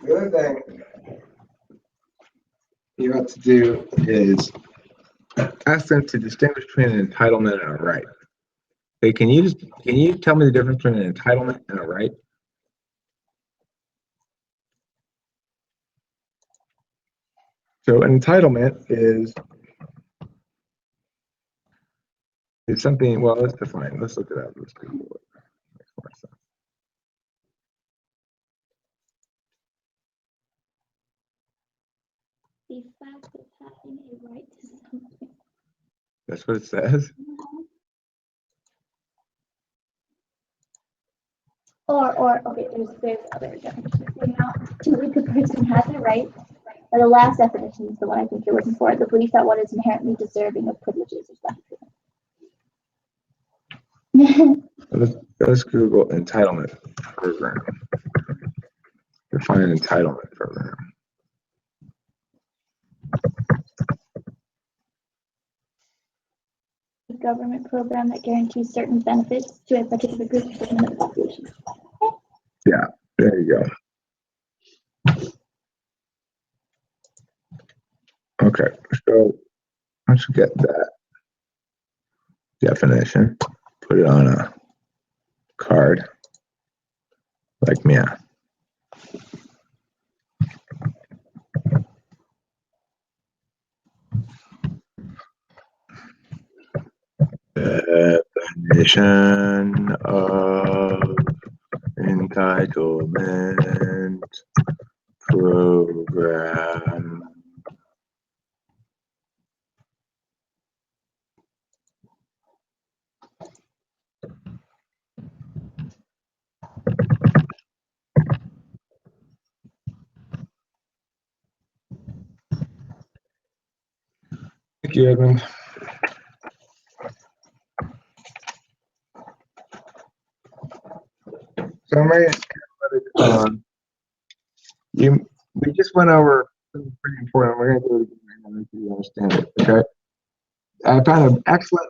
The other thing you have to do is ask them to distinguish between an entitlement and a right. Hey, can you tell me the difference between an entitlement and a right? So an entitlement is something. Well, let's define. Let's look it up. Let's Google it. Makes more sense. The fact of having a right to something. That's what it says. Or okay, there's other definitions. So now, to which a person has a right. But the last definition is the one I think you're looking for: the belief that one is inherently deserving of privileges or something. Let's Google entitlement program. Define entitlement program. A government program that guarantees certain benefits to a particular group of the population. Yeah, there you go. Okay, so once you get that definition, put it on a card like me. Definition of entitlement program. Thank you, Edmund. So we just went over something pretty important. We're going to do it again make you understand it. Okay. I found an excellent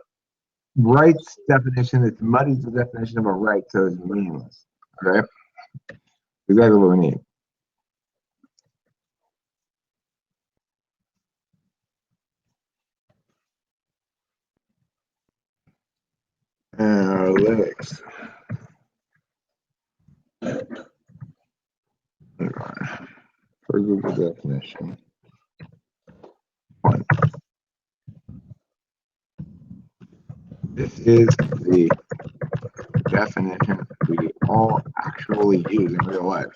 rights definition. It muddies the definition of a right, so it's meaningless. Okay. Exactly what we need. Analytics. For Google definition. One. This is the definition we all actually use in real life.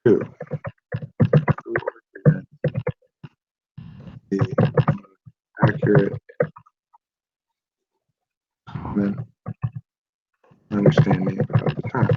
Two. The accurate common understanding of the term.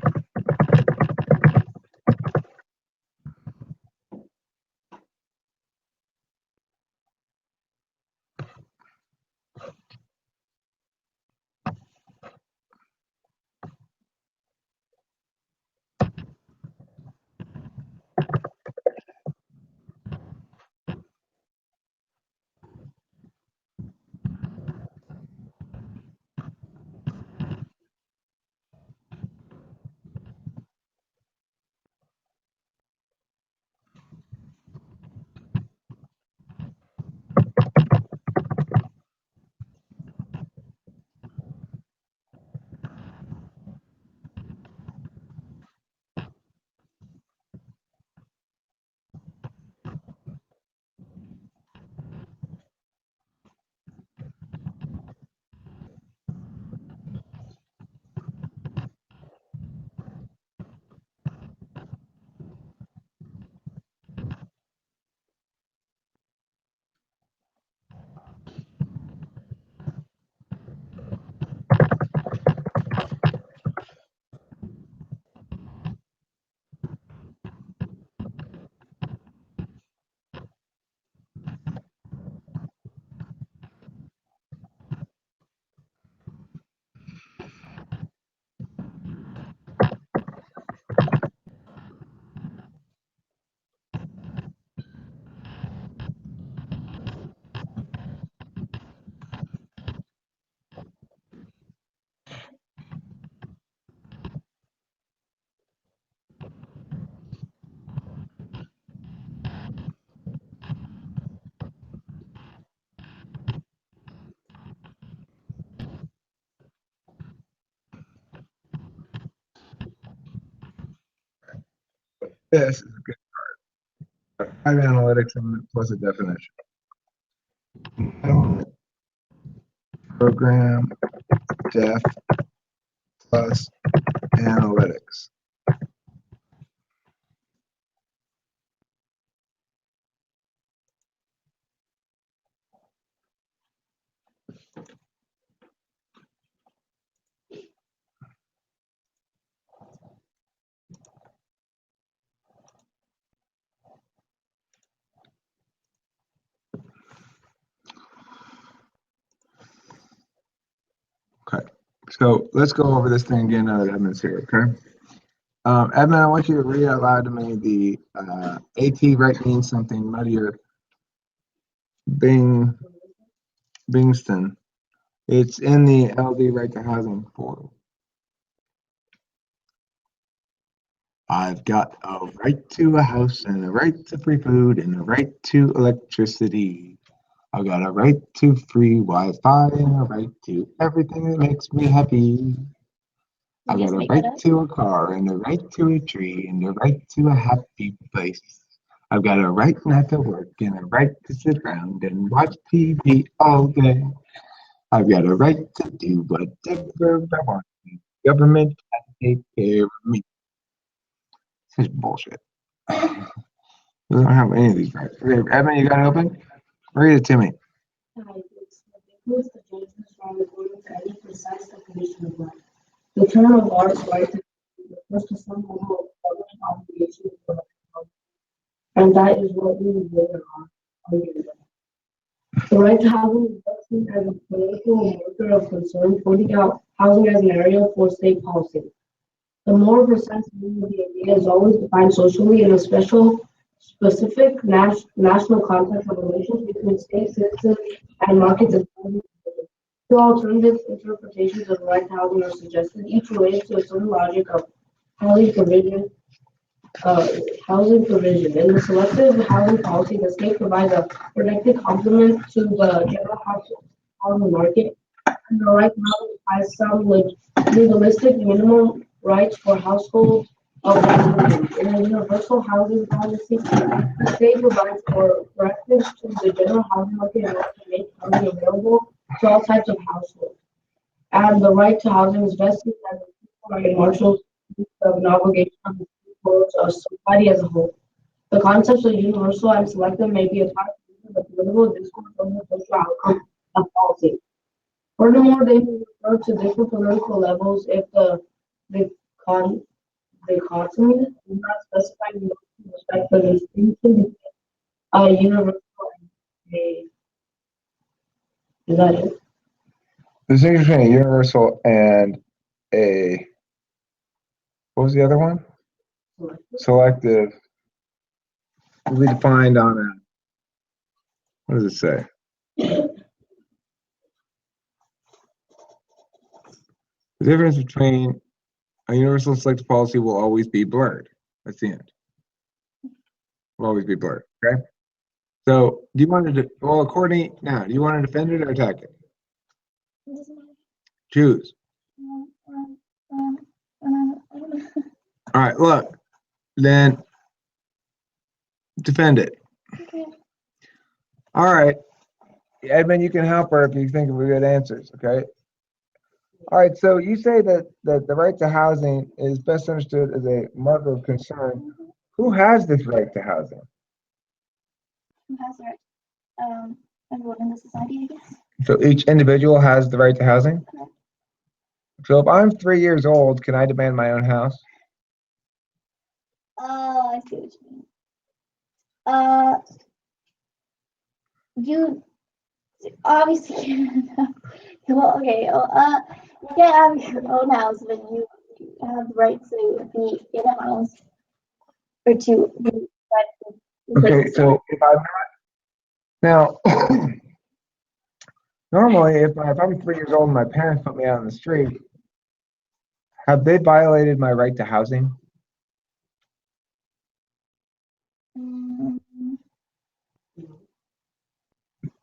This is a good part. 5 analytics and plus a definition. Program def plus analytics. Okay, so let's go over this thing again now that Edmund's here, okay? Edmund, I want you to read out loud to me the AT right means something muddier. Bingston. It's in the LD Right to Housing portal. I've got a right to a house and a right to free food and a right to electricity. I've got a right to free Wi-Fi and a right to everything that makes me happy. I've got a right to a car and a right to a tree and a right to a happy place. I've got a right not to work and a right to sit around and watch TV all day. I've got a right to do whatever I want. Government has to take care of me. This is bullshit. We don't have any of these rights. Okay, Evan, you got it open? Read it to me. Includes the judgments from according to any precise definition of right. The term of art right refers to some level of government obligation for the public, and that is what we would later on argue about. The right to housing is thus seen as a political marker of concern, pointing out housing as an area for state policy. The more precise meaning of the idea is always defined socially in a specific national context of relations between state citizens and markets and housing. Two alternative interpretations of right to housing are suggested, each related to a certain logic of housing provision. In the selective housing policy, the state provides a protected complement to the general housing market, and the right to housing has some legalistic minimum rights for households of that income. In a universal housing policy, the state provides for reference to the general housing market in order to make housing available to all types of households. And the right to housing is vested as a martial of an obligation of the towards society as a whole. The concepts of universal and selective may be attached to the political discourse of the social outcome of policy. Furthermore, they may refer to different political levels if the con dichotomy is not specified in respect to the distinction between a universal and a. Is that it? The distinction between a universal and a, what was the other one? Selective. Will be defined on a, what does it say? The difference between a universal and selective policy will always be blurred. That's the end. Will always be blurred. Okay. So, do you want to? Well, Courtney, now, do you want to defend it or attack it? Choose. All right. Look, then defend it. Okay. All right. Edmund, you can help her if you think of good answers. Okay. All right, so you say that the right to housing is best understood as a marker of concern. Who has this right to housing? Who has the right? Everyone in the society, I guess. So each individual has the right to housing? Correct. So if I'm 3 years old, can I demand my own house? Oh, I see what you mean. You obviously can't. Well, okay. You can't have your own house, but you have the right to be in a house or to be. Okay, so if I'm not now, normally if I'm 3 years old and my parents put me out on the street, have they violated my right to housing?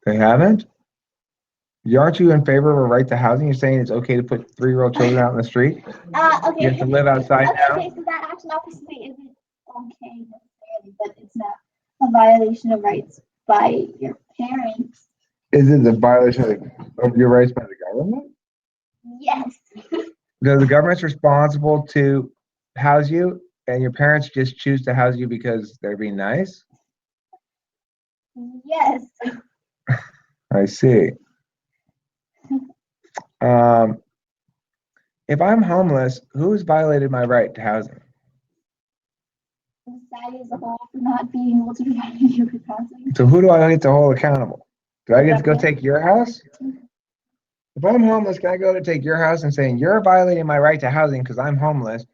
They haven't? Aren't you in favor of a right to housing? You're saying it's okay to put 3-year-old children out in the street? Okay. You have to live outside now? Okay, so that action obviously isn't okay, necessarily, but it's not a violation of rights by your parents. Is it the violation of your rights by the government? Yes, Because the government's responsible to house you, and your parents just choose to house you because they're being nice? yes. I see. Um, if I'm homeless, who's violated my right to housing? Society as a whole for not being able to provide you with housing. So who do I get to hold accountable? Do I get to go Government. take your house? If I'm homeless, can I go to take your house and saying you're violating my right to housing because I'm homeless?